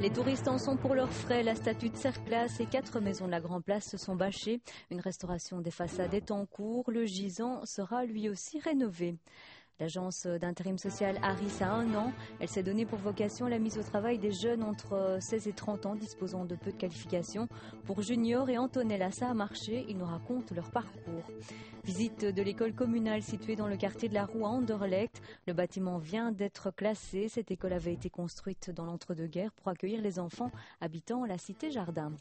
Les touristes en sont pour leurs frais. La statue de Cerclas et 4 maisons de la Grand Place se sont bâchées. Une restauration des façades est en cours. Le gisant sera lui aussi rénové. L'agence d'intérim social Harris a 1 an. Elle s'est donnée pour vocation la mise au travail des jeunes entre 16 et 30 ans disposant de peu de qualifications. Pour Junior et Antonella, ça a marché. Ils nous racontent leur parcours. Visite de l'école communale située dans le quartier de la Roue à Anderlecht. Le bâtiment vient d'être classé. Cette école avait été construite dans l'entre-deux-guerres pour accueillir les enfants habitant la cité Jardin.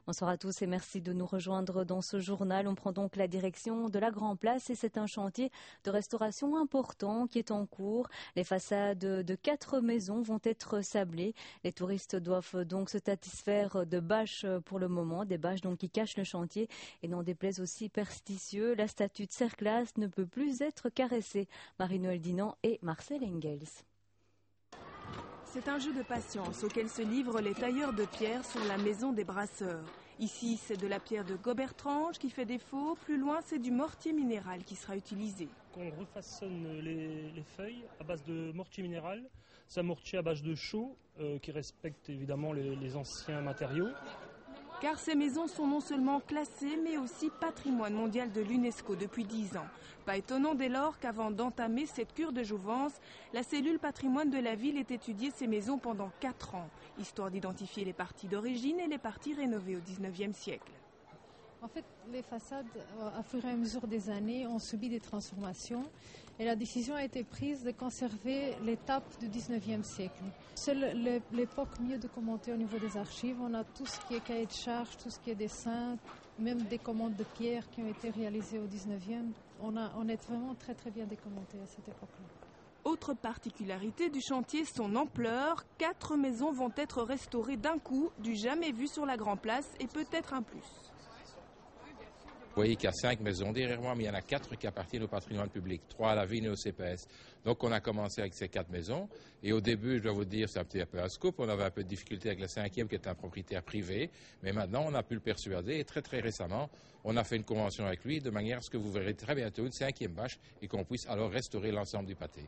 Bonsoir à tous et merci de nous rejoindre dans ce journal. On prend donc la direction de la Grand Place et c'est un chantier de restauration important qui est en cours. Les façades de 4 maisons vont être sablées. Les touristes doivent donc se satisfaire de bâches pour le moment, des bâches donc qui cachent le chantier et n'en déplaise aussi superstitieux. La statue de Cerclas ne peut plus être caressée. Marie-Noël Dinan et Marcel Engels. C'est un jeu de patience auquel se livrent les tailleurs de pierre sur la maison des brasseurs. Ici, c'est de la pierre de Gobertrange qui fait défaut. Plus loin, c'est du mortier minéral qui sera utilisé. On refaçonne les feuilles à base de mortier minéral. C'est un mortier à base de chaux qui respecte évidemment les anciens matériaux. Car ces maisons sont non seulement classées, mais aussi patrimoine mondial de l'UNESCO depuis 10 ans. Pas étonnant dès lors qu'avant d'entamer cette cure de jouvence, la cellule patrimoine de la ville ait étudié ces maisons pendant 4 ans, histoire d'identifier les parties d'origine et les parties rénovées au XIXe siècle. En fait, les façades, à fur et à mesure des années, ont subi des transformations et la décision a été prise de conserver l'étape du 19e siècle. C'est l'époque mieux documentée au niveau des archives. On a tout ce qui est cahier de charges, tout ce qui est dessin, même des commandes de pierre qui ont été réalisées au 19e. On est vraiment très très bien documenté à cette époque-là. Autre particularité du chantier, son ampleur. 4 maisons vont être restaurées d'un coup, du jamais vu sur la Grand Place et peut-être un plus. Vous voyez qu'il y a 5 maisons derrière moi, mais il y en a 4 qui appartiennent au patrimoine public, 3 à la ville et au CPS. Donc on a commencé avec ces 4 maisons. Et au début, je dois vous dire, c'est un petit peu un scoop. On avait un peu de difficulté avec la 5e qui est un propriétaire privé. Mais maintenant, on a pu le persuader. Et très très récemment, on a fait une convention avec lui de manière à ce que vous verrez très bientôt une 5e bâche et qu'on puisse alors restaurer l'ensemble du pâté.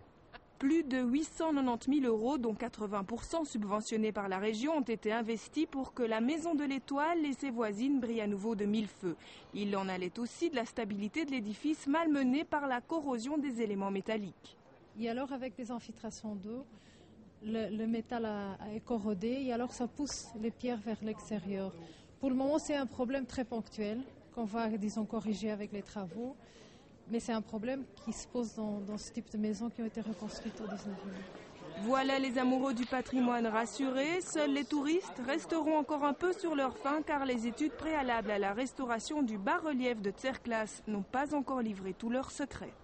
Plus de 890 000 €, dont 80% subventionnés par la région, ont été investis pour que la Maison de l'Étoile et ses voisines brillent à nouveau de 1000 feux. Il en allait aussi de la stabilité de l'édifice malmené par la corrosion des éléments métalliques. Et alors avec des infiltrations d'eau, le métal est corrodé et alors ça pousse les pierres vers l'extérieur. Pour le moment, c'est un problème très ponctuel qu'on va, disons, corriger avec les travaux. Mais c'est un problème qui se pose dans ce type de maisons qui ont été reconstruites au 19e. Voilà les amoureux du patrimoine rassurés. Seuls les touristes resteront encore un peu sur leur faim car les études préalables à la restauration du bas-relief de Cerclas n'ont pas encore livré tous leurs secrets.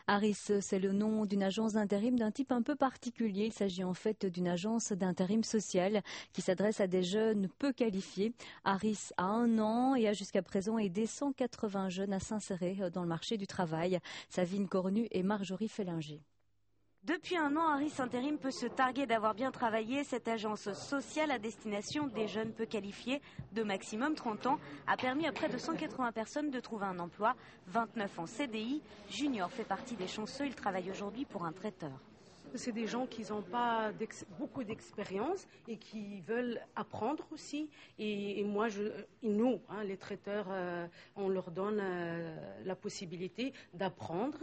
Harris, c'est le nom d'une agence d'intérim d'un type un peu particulier. Il s'agit en fait d'une agence d'intérim social qui s'adresse à des jeunes peu qualifiés. Harris a 1 an et a jusqu'à présent aidé 180 jeunes à s'insérer dans le marché du travail. Savine Cornu et Marjorie Fellinger. Depuis 1 an, Harris Intérim peut se targuer d'avoir bien travaillé. Cette agence sociale à destination des jeunes peu qualifiés de maximum 30 ans a permis à près de 180 personnes de trouver un emploi, 29 en CDI. Junior fait partie des chanceux, il travaille aujourd'hui pour un traiteur. C'est des gens qui n'ont pas beaucoup d'expérience et qui veulent apprendre aussi. Et moi, nous, les traiteurs, on leur donne la possibilité d'apprendre.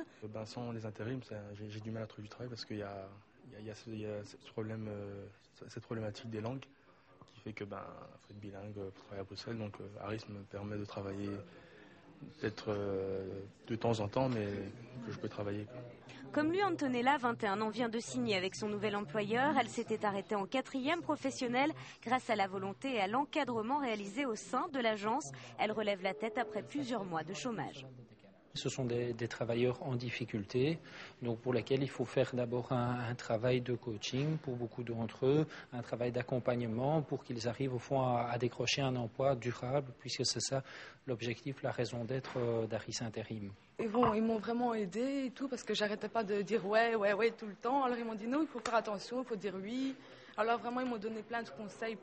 Sans les intérims, j'ai du mal à trouver du travail parce qu'il y a cette problématique des langues qui fait que faut être bilingue pour travailler à Bruxelles. Donc Harris me permet de travailler peut-être de temps en temps, mais que je peux travailler. Comme lui, Antonella, 21 ans, vient de signer avec son nouvel employeur. Elle s'était arrêtée en 4e professionnelle grâce à la volonté et à l'encadrement réalisé au sein de l'agence. Elle relève la tête après plusieurs mois de chômage. Ce sont des travailleurs en difficulté, donc pour lesquels il faut faire d'abord un travail de coaching pour beaucoup d'entre eux, un travail d'accompagnement pour qu'ils arrivent au fond à décrocher un emploi durable, puisque c'est ça l'objectif, la raison d'être d'Harris Intérim. Ils m'ont vraiment aidé et tout, parce que j'arrêtais pas de dire ouais tout le temps. Alors ils m'ont dit non, il faut faire attention, il faut dire oui. Alors vraiment ils m'ont donné plein de conseils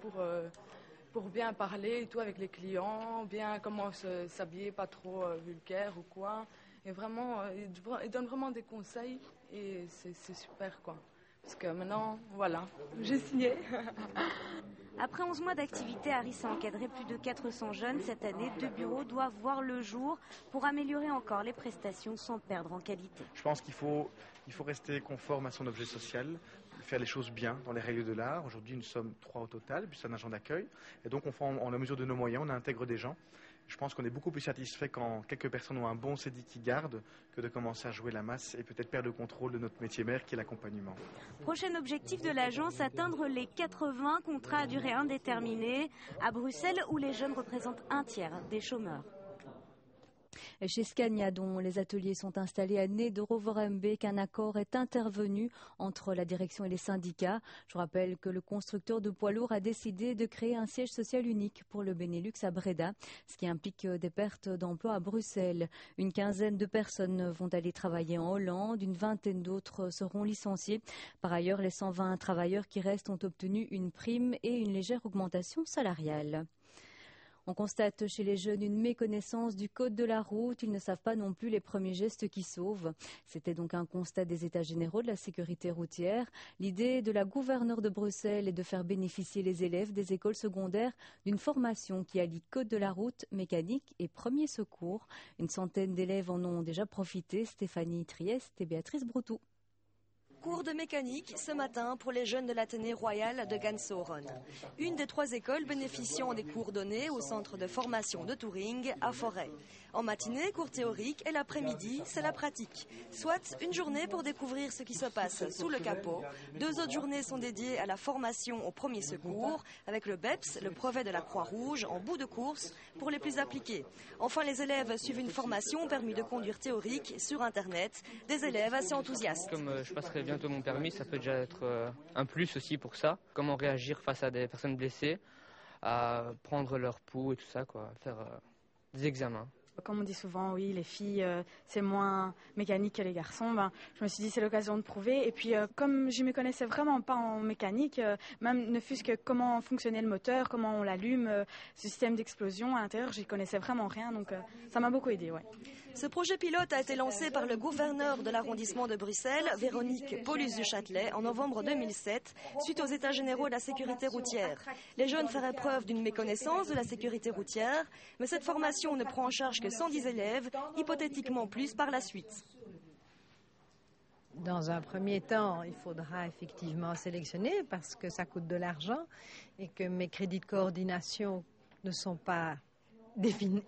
pour bien parler et tout avec les clients, bien comment s'habiller, pas trop vulgaire ou quoi. Et vraiment, ils donnent vraiment des conseils et c'est super quoi. Parce que maintenant, voilà, j'ai signé. Après 11 mois d'activité, Harris a encadré plus de 400 jeunes. Cette année, 2 bureaux doivent voir le jour pour améliorer encore les prestations sans perdre en qualité. Je pense qu'il faut rester conforme à son objet social, faire les choses bien dans les règles de l'art. Aujourd'hui, nous sommes 3 au total, puis c'est un agent d'accueil. Et donc, on fait en la mesure de nos moyens, on intègre des gens. Je pense qu'on est beaucoup plus satisfait quand quelques personnes ont un bon CDI qui garde que de commencer à jouer la masse et peut-être perdre le contrôle de notre métier mère qui est l'accompagnement. Prochain objectif de l'agence, atteindre les 80 contrats à durée indéterminée à Bruxelles où les jeunes représentent un tiers des chômeurs. Et chez Scania, dont les ateliers sont installés à Nederoverembeek, un accord est intervenu entre la direction et les syndicats. Je rappelle que le constructeur de poids lourds a décidé de créer un siège social unique pour le Benelux à Breda, ce qui implique des pertes d'emplois à Bruxelles. Une quinzaine de personnes vont aller travailler en Hollande, une vingtaine d'autres seront licenciées. Par ailleurs, les 120 travailleurs qui restent ont obtenu une prime et une légère augmentation salariale. On constate chez les jeunes une méconnaissance du code de la route. Ils ne savent pas non plus les premiers gestes qui sauvent. C'était donc un constat des États généraux de la sécurité routière. L'idée de la gouverneure de Bruxelles est de faire bénéficier les élèves des écoles secondaires d'une formation qui allie code de la route, mécanique et premiers secours. Une centaine d'élèves en ont déjà profité. Stéphanie Trieste et Béatrice Broutou. Cours de mécanique ce matin pour les jeunes de l'Athénée royal de Gansoren. Une des 3 écoles bénéficiant des cours donnés au centre de formation de Touring à Forêt. En matinée, cours théorique et l'après-midi, c'est la pratique. Soit une journée pour découvrir ce qui se passe sous le capot. 2 autres journées sont dédiées à la formation au premier secours avec le BEPS, le brevet de la Croix-Rouge, en bout de course pour les plus appliqués. Enfin, les élèves suivent une formation permis de conduire théorique sur Internet. Des élèves assez enthousiastes. Comme je passerai bientôt mon permis, ça peut déjà être un plus aussi pour ça. Comment réagir face à des personnes blessées, à prendre leur pouls et tout ça, quoi, faire des examens. Comme on dit souvent, oui, les filles, c'est moins mécanique que les garçons. Je me suis dit, c'est l'occasion de prouver. Et puis, comme je ne me connaissais vraiment pas en mécanique, même ne fût-ce que comment fonctionnait le moteur, comment on l'allume, ce système d'explosion à l'intérieur, je n'y connaissais vraiment rien. Donc, ça m'a beaucoup aidé, ouais. Ce projet pilote a été lancé par le gouverneur de l'arrondissement de Bruxelles, Véronique Paulus-du-Châtelet, en novembre 2007, suite aux États généraux de la sécurité routière. Les jeunes feraient preuve d'une méconnaissance de la sécurité routière, mais cette formation ne prend en charge que 110 élèves, hypothétiquement plus par la suite. Dans un premier temps, il faudra effectivement sélectionner parce que ça coûte de l'argent et que mes crédits de coordination ne sont pas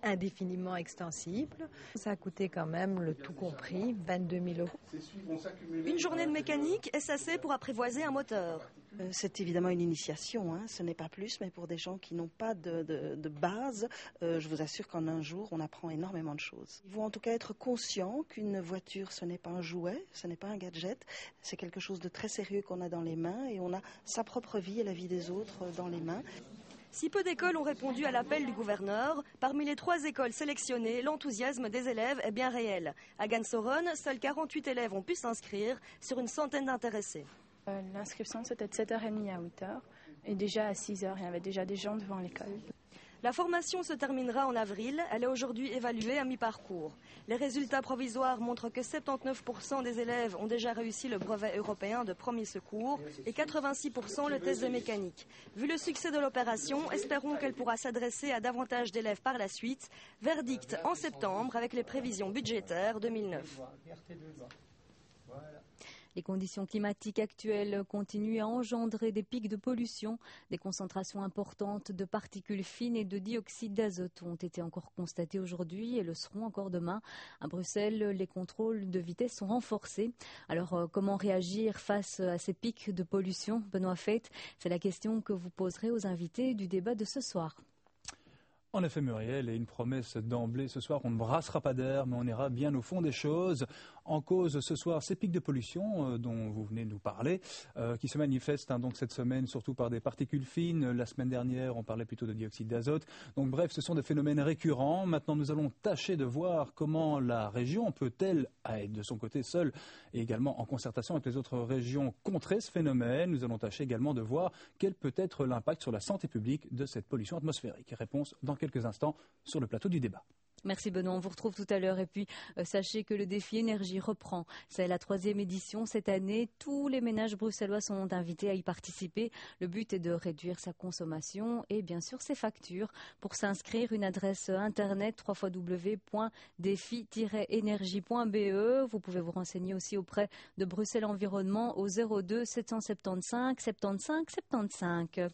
indéfiniment extensible. Ça a coûté quand même, le tout compris, 22 000 €. Une journée de mécanique est assez pour apprivoiser un moteur. C'est évidemment une initiation, ce n'est pas plus, mais pour des gens qui n'ont pas de base, je vous assure qu'en un jour, on apprend énormément de choses. Ils vont en tout cas être conscients qu'une voiture, ce n'est pas un jouet, ce n'est pas un gadget, c'est quelque chose de très sérieux qu'on a dans les mains et on a sa propre vie et la vie des autres dans les mains. Si peu d'écoles ont répondu à l'appel du gouverneur, parmi les 3 écoles sélectionnées, l'enthousiasme des élèves est bien réel. À Gansoren, seuls 48 élèves ont pu s'inscrire sur une centaine d'intéressés. L'inscription, c'était de 7h30 à 8h. Et déjà à 6h, il y avait déjà des gens devant l'école. La formation se terminera en avril. Elle est aujourd'hui évaluée à mi-parcours. Les résultats provisoires montrent que 79% des élèves ont déjà réussi le brevet européen de premier secours et 86% le test de mécanique. Vu le succès de l'opération, espérons qu'elle pourra s'adresser à davantage d'élèves par la suite. Verdict en septembre avec les prévisions budgétaires 2009. Les conditions climatiques actuelles continuent à engendrer des pics de pollution. Des concentrations importantes de particules fines et de dioxyde d'azote ont été encore constatées aujourd'hui et le seront encore demain. À Bruxelles, les contrôles de vitesse sont renforcés. Alors, comment réagir face à ces pics de pollution? Benoît Feit, c'est la question que vous poserez aux invités du débat de ce soir. En effet, Muriel, et une promesse d'emblée ce soir, on ne brassera pas d'air, mais on ira bien au fond des choses. En cause ce soir, ces pics de pollution dont vous venez de nous parler, qui se manifestent donc cette semaine surtout par des particules fines. La semaine dernière, on parlait plutôt de dioxyde d'azote. Donc bref, ce sont des phénomènes récurrents. Maintenant, nous allons tâcher de voir comment la région peut-elle, à être de son côté seule et également en concertation avec les autres régions, contrer ce phénomène. Nous allons tâcher également de voir quel peut être l'impact sur la santé publique de cette pollution atmosphérique. Réponse dans quelques instants sur le plateau du débat. Merci Benoît, on vous retrouve tout à l'heure et puis sachez que le défi énergie reprend. C'est la 3e édition cette année. Tous les ménages bruxellois sont invités à y participer. Le but est de réduire sa consommation et bien sûr ses factures. Pour s'inscrire, une adresse internet www.défi-énergie.be. Vous pouvez vous renseigner aussi auprès de Bruxelles Environnement au 02 775 75 75.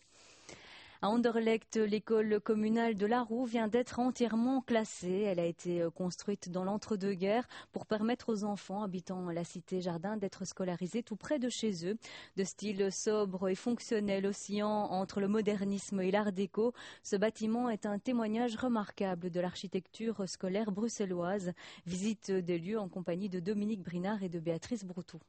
À Anderlecht, l'école communale de La Roue vient d'être entièrement classée. Elle a été construite dans l'entre-deux-guerres pour permettre aux enfants habitant la cité Jardin d'être scolarisés tout près de chez eux. De style sobre et fonctionnel oscillant entre le modernisme et l'art déco, ce bâtiment est un témoignage remarquable de l'architecture scolaire bruxelloise. Visite des lieux en compagnie de Dominique Brinard et de Béatrice Broutou.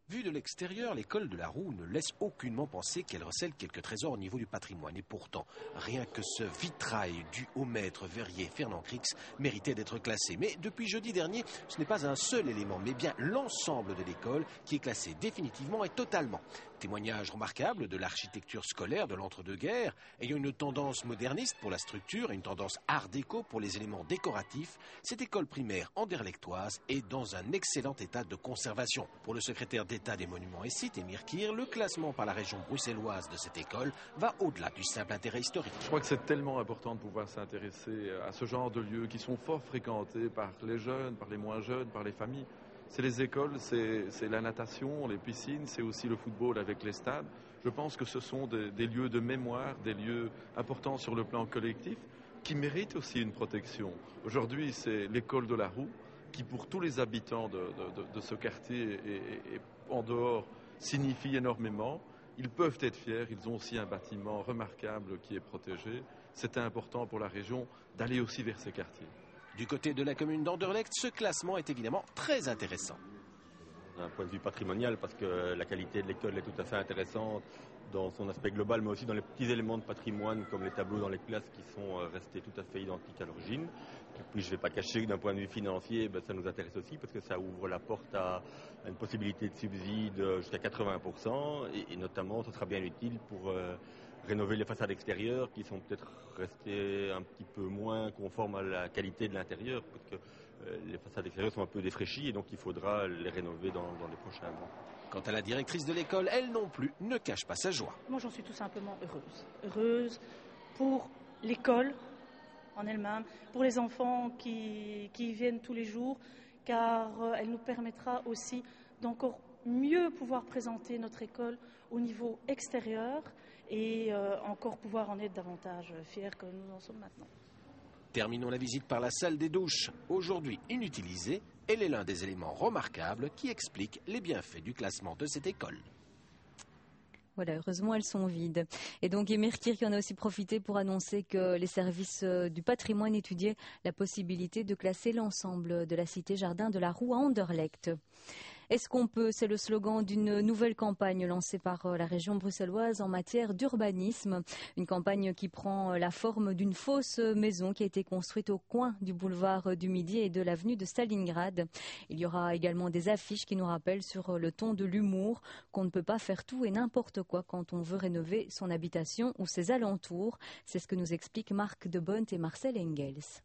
Vue de l'extérieur, l'école de La Roue ne laisse aucunement penser qu'elle recèle quelques trésors au niveau du patrimoine. Et pourtant, rien que ce vitrail dû au maître verrier Fernand Crix méritait d'être classé. Mais depuis jeudi dernier, ce n'est pas un seul élément, mais bien l'ensemble de l'école qui est classé définitivement et totalement. Témoignage remarquable de l'architecture scolaire de l'entre-deux-guerres, ayant une tendance moderniste pour la structure et une tendance art déco pour les éléments décoratifs, cette école primaire anderlechtoise est dans un excellent état de conservation. Pour le secrétaire d'État des Monuments et Sites, Émir Kir, le classement par la région bruxelloise de cette école va au-delà du simple intérêt historique. Je crois que c'est tellement important de pouvoir s'intéresser à ce genre de lieux qui sont fort fréquentés par les jeunes, par les moins jeunes, par les familles. C'est les écoles, c'est la natation, les piscines, c'est aussi le football avec les stades. Je pense que ce sont des lieux de mémoire, des lieux importants sur le plan collectif qui méritent aussi une protection. Aujourd'hui, c'est l'école de La Roue qui, pour tous les habitants de ce quartier et en dehors, signifie énormément. Ils peuvent être fiers, ils ont aussi un bâtiment remarquable qui est protégé. C'est important pour la région d'aller aussi vers ces quartiers. Du côté de la commune d'Anderlecht, ce classement est évidemment très intéressant. D'un point de vue patrimonial, parce que la qualité de l'école est tout à fait intéressante dans son aspect global, mais aussi dans les petits éléments de patrimoine, comme les tableaux dans les classes qui sont restés tout à fait identiques à l'origine. Et puis je ne vais pas cacher que d'un point de vue financier, ça nous intéresse aussi, parce que ça ouvre la porte à une possibilité de subside jusqu'à 80%, et notamment ce sera bien utile pour rénover les façades extérieures qui sont peut-être restées un petit peu moins conformes à la qualité de l'intérieur, parce que les façades extérieures sont un peu défraîchies et donc il faudra les rénover dans les prochains mois. Quant à la directrice de l'école, elle non plus ne cache pas sa joie. Moi j'en suis tout simplement heureuse. Heureuse pour l'école en elle-même, pour les enfants qui y viennent tous les jours, car elle nous permettra aussi d'encore mieux pouvoir présenter notre école au niveau extérieur et encore pouvoir en être davantage fiers que nous en sommes maintenant. Terminons la visite par la salle des douches. Aujourd'hui inutilisée, elle est l'un des éléments remarquables qui expliquent les bienfaits du classement de cette école. Voilà, heureusement, elles sont vides. Et donc, Émir Kir qui en a aussi profité pour annoncer que les services du patrimoine étudiaient la possibilité de classer l'ensemble de la cité Jardin de La Roue à Anderlecht. Est-ce qu'on peut? C'est le slogan d'une nouvelle campagne lancée par la région bruxelloise en matière d'urbanisme. Une campagne qui prend la forme d'une fausse maison qui a été construite au coin du boulevard du Midi et de l'avenue de Stalingrad. Il y aura également des affiches qui nous rappellent sur le ton de l'humour qu'on ne peut pas faire tout et n'importe quoi quand on veut rénover son habitation ou ses alentours. C'est ce que nous expliquent Marc Debont et Marcel Engels.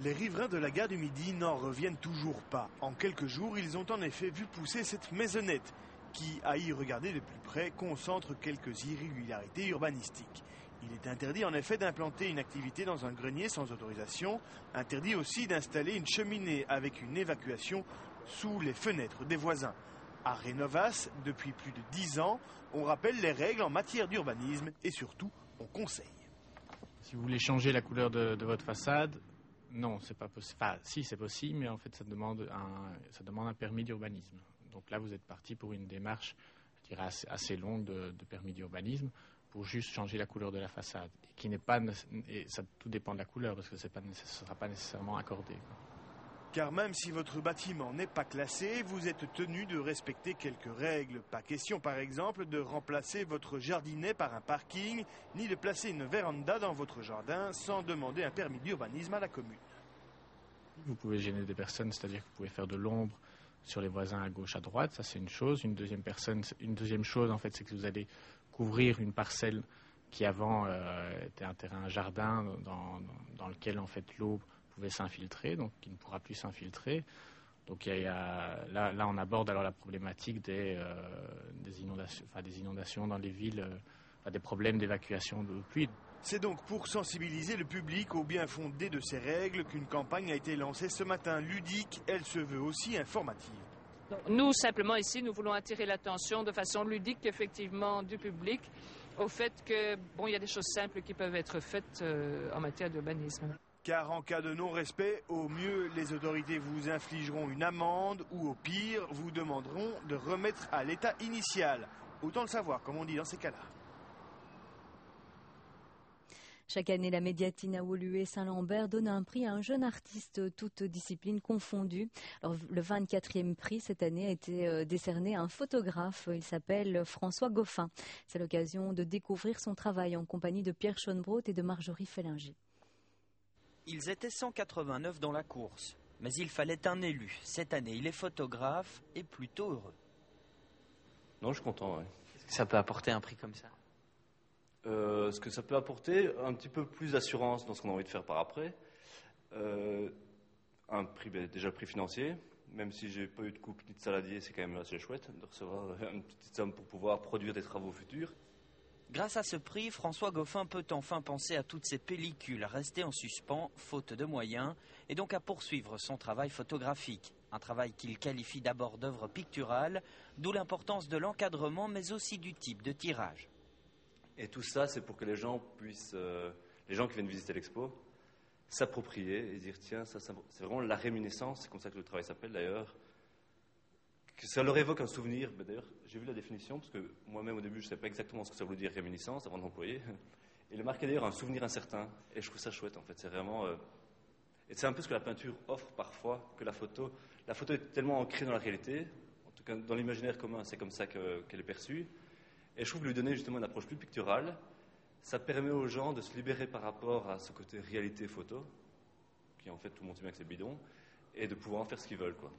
Les riverains de la gare du Midi n'en reviennent toujours pas. En quelques jours, ils ont en effet vu pousser cette maisonnette qui, à y regarder de plus près, concentre quelques irrégularités urbanistiques. Il est interdit en effet d'implanter une activité dans un grenier sans autorisation, interdit aussi d'installer une cheminée avec une évacuation sous les fenêtres des voisins. À Rénovas, depuis plus de 10 ans, on rappelle les règles en matière d'urbanisme et surtout, on conseille. Si vous voulez changer la couleur de votre façade, non, c'est pas possible. Enfin, si, c'est possible, mais en fait, ça demande un permis d'urbanisme. Donc là, vous êtes parti pour une démarche, je dirais, assez longue de permis d'urbanisme. pour juste changer la couleur de la façade. Et qui n'est pas, et ça tout dépend de la couleur parce que ce ne sera pas nécessairement accordé, quoi. Car même si votre bâtiment n'est pas classé, vous êtes tenu de respecter quelques règles. Pas question par exemple de remplacer votre jardinet par un parking, ni de placer une véranda dans votre jardin sans demander un permis d'urbanisme à la commune. Vous pouvez gêner des personnes, c'est-à-dire que vous pouvez faire de l'ombre sur les voisins à gauche, à droite, ça c'est une chose. Une deuxième chose en fait, c'est que vous allez couvrir une parcelle qui avant était un jardin dans lequel en fait l'eau pouvait s'infiltrer, donc qui ne pourra plus s'infiltrer. Donc là on aborde alors la problématique des inondations dans les villes, des problèmes d'évacuation de pluie. C'est donc pour sensibiliser le public au bien fondé de ces règles qu'une campagne a été lancée ce matin. Ludique, elle se veut aussi informative. Nous, simplement ici, nous voulons attirer l'attention de façon ludique, effectivement, du public au fait que, il y a des choses simples qui peuvent être faites en matière d'urbanisme. Car en cas de non-respect, au mieux, les autorités vous infligeront une amende ou au pire, vous demanderont de remettre à l'état initial. Autant le savoir, comme on dit dans ces cas-là. Chaque année, la médiatine à Woluwe-Saint-Lambert donne un prix à un jeune artiste, toutes disciplines confondues. Alors, le 24e prix cette année a été décerné à un photographe. Il s'appelle François Goffin. C'est l'occasion de découvrir son travail en compagnie de Pierre Schoenbrot et de Marjorie Fellinger. Ils étaient 189 dans la course, mais il fallait un élu. Cette année, il est photographe et plutôt heureux. Non, je suis content, oui. Est-ce que ça peut apporter un prix comme ça ? Ce que ça peut apporter, un petit peu plus d'assurance dans ce qu'on a envie de faire par après. Un prix, déjà le prix financier, même si j'ai pas eu de coupe ni de saladier, c'est quand même assez chouette de recevoir une petite somme pour pouvoir produire des travaux futurs. Grâce à ce prix, François Goffin peut enfin penser à toutes ces pellicules restées en suspens, faute de moyens, et donc à poursuivre son travail photographique. Un travail qu'il qualifie d'abord d'œuvre picturale, d'où l'importance de l'encadrement, mais aussi du type de tirage. Et tout ça, c'est pour que les gens puissent, les gens qui viennent visiter l'expo, s'approprier et dire tiens, ça c'est vraiment la réminiscence, c'est comme ça que le travail s'appelle d'ailleurs, que ça leur évoque un souvenir. D'ailleurs, j'ai vu la définition, parce que moi-même au début je ne savais pas exactement ce que ça voulait dire réminiscence avant de l'employer. Il est marqué d'ailleurs un souvenir incertain, et je trouve ça chouette en fait, c'est vraiment... Et c'est un peu ce que la peinture offre parfois, que la photo est tellement ancrée dans la réalité, en tout cas dans l'imaginaire commun, c'est comme ça qu'elle est perçue. Et je trouve que lui donner justement une approche plus picturale, ça permet aux gens de se libérer par rapport à ce côté réalité photo, qui en fait tout le monde sait bien que c'est bidon, et de pouvoir en faire ce qu'ils veulent, quoi.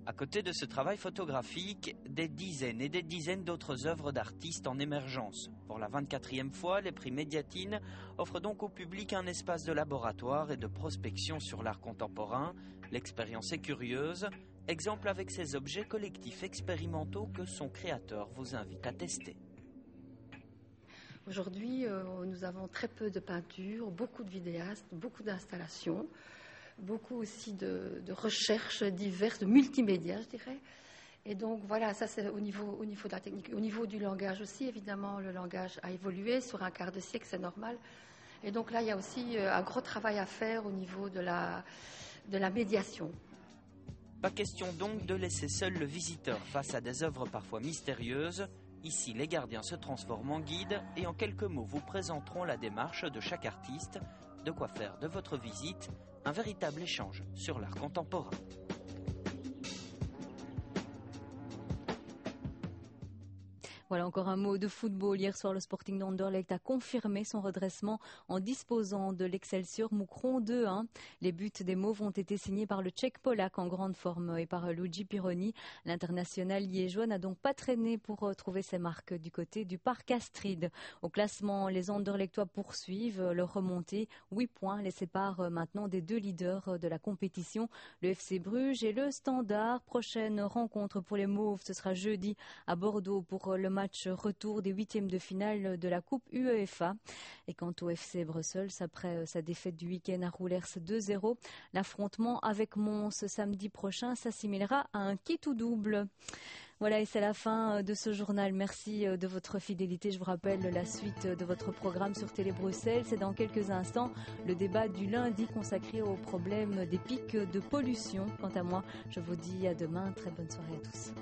À côté de ce travail photographique, des dizaines et des dizaines d'autres œuvres d'artistes en émergence. Pour la 24e fois, les prix Médiatine offrent donc au public un espace de laboratoire et de prospection sur l'art contemporain. L'expérience est curieuse. Exemple avec ces objets collectifs expérimentaux que son créateur vous invite à tester. Aujourd'hui, nous avons très peu de peinture, beaucoup de vidéastes, beaucoup d'installations, beaucoup aussi de recherches diverses, de multimédia, je dirais. Et donc voilà, ça c'est au niveau de la technique. Au niveau du langage aussi, évidemment, le langage a évolué sur un quart de siècle, c'est normal. Et donc là, il y a aussi un gros travail à faire au niveau de la médiation. Pas question donc de laisser seul le visiteur face à des œuvres parfois mystérieuses. Ici, les gardiens se transforment en guides et en quelques mots vous présenteront la démarche de chaque artiste. De quoi faire de votre visite un véritable échange sur l'art contemporain. Voilà encore un mot de football. Hier soir, le Sporting d'Anderlecht a confirmé son redressement en disposant de l'Excelsior Moucron 2-1. Les buts des Mauves ont été signés par le Tchèque Polak en grande forme et par Luigi Pironi. L'international liégeois n'a donc pas traîné pour trouver ses marques du côté du Parc Astrid. Au classement, les Anderlechtois poursuivent leur remontée. 8 points les séparent maintenant des deux leaders de la compétition, le FC Bruges et le Standard. Prochaine rencontre pour les Mauves, ce sera jeudi à Bordeaux pour le match retour des huitièmes de finale de la Coupe UEFA. Et quant au FC Brussels, après sa défaite du week-end à Roulers 2-0, l'affrontement avec Mons samedi prochain s'assimilera à un kit ou double. Voilà, et c'est la fin de ce journal. Merci de votre fidélité. Je vous rappelle la suite de votre programme sur Télé Bruxelles. C'est dans quelques instants le débat du lundi consacré au problème des pics de pollution. Quant à moi, je vous dis à demain. Très bonne soirée à tous.